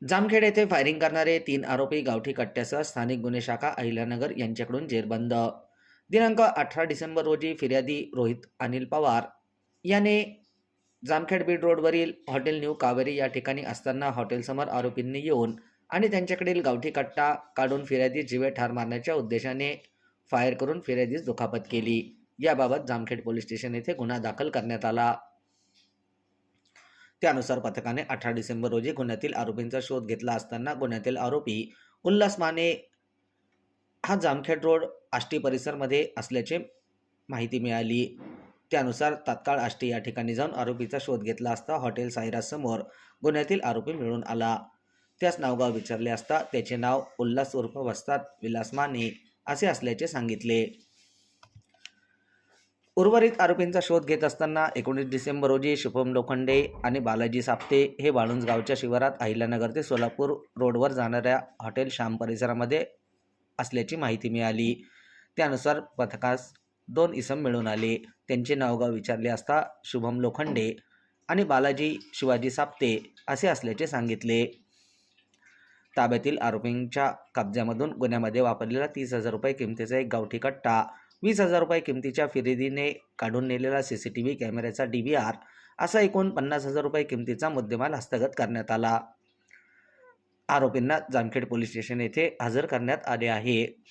जामखेड येथे फायरिंग करणारे 3 आरोपी गावठी कट्ट्यासह स्थानिक गुन्हे शाखा अहिल्यानगर यांच्याकडून जेरबंद. दिनांक 18 डिसेंबर रोजी फिर्यादी रोहित अनिल पवार याने जामखेड बीड रोडवरील हॉटेल न्यू कावेरी या ठिकाणी असताना हॉटेलसमोर आरोपींनी येऊन आणि त्यांच्याकडील गावठी कट्टा काढून फिर्यादी जीवे ठार मारण्याच्या उद्देशाने फायर करून फिर्यादीस दुखापत केली. याबाबत जामखेड पोलीस स्टेशन येथे गुन्हा दाखल करण्यात आला. त्यानुसार पथकाने 18 डिसेंबर रोजी गुन्ह्यातील आरोपींचा शोध घेतला असताना गुन्ह्यातील आरोपी उल्हास माने हा जामखेड रोड आष्टी परिसरमध्ये असल्याचे माहिती मिळाली. त्यानुसार तात्काळ आष्टी या ठिकाणी जाऊन आरोपीचा शोध घेतला असता हॉटेल साईराज समोर गुन्ह्यातील आरोपी मिळून आला. त्यास नावगाव विचारले असता त्याचे नाव उल्हास उर्फ वस्ताद विलास माने असे असल्याचे सांगितले. उर्वरित आरोपींचा शोध घेत असताना 19 डिसेंबर रोजी शुभम लोखंडे आणि बालाजी साप्ते हे वाळुंज गावच्या शिवारात अहिल्यानगर ते सोलापूर रोडवर जाणाऱ्या हॉटेल श्याम परिसरामध्ये असल्याची माहिती मिळाली. त्यानुसार पथकास 2 इसम मिळून आले. त्यांचे नावगाव विचारले असता शुभम लोखंडे आणि बालाजी शिवाजी साप्ते असे असल्याचे सांगितले. ताब्यातील आरोपींच्या कब्ज्यामधून गुन्ह्यामध्ये वापरलेला 30,000 रुपये किमतीचा एक गावठी कट्टा, 20,000 रुपये किमतीच्या फिर्यादीने काढून नेलेला CCTV कॅमेऱ्याचा DVR असा एकूण 50,000 रुपये किमतीचा मुद्देमाल हस्तगत करण्यात आला. आरोपींना जामखेड पोलीस स्टेशन येथे हजर करण्यात आले आहे.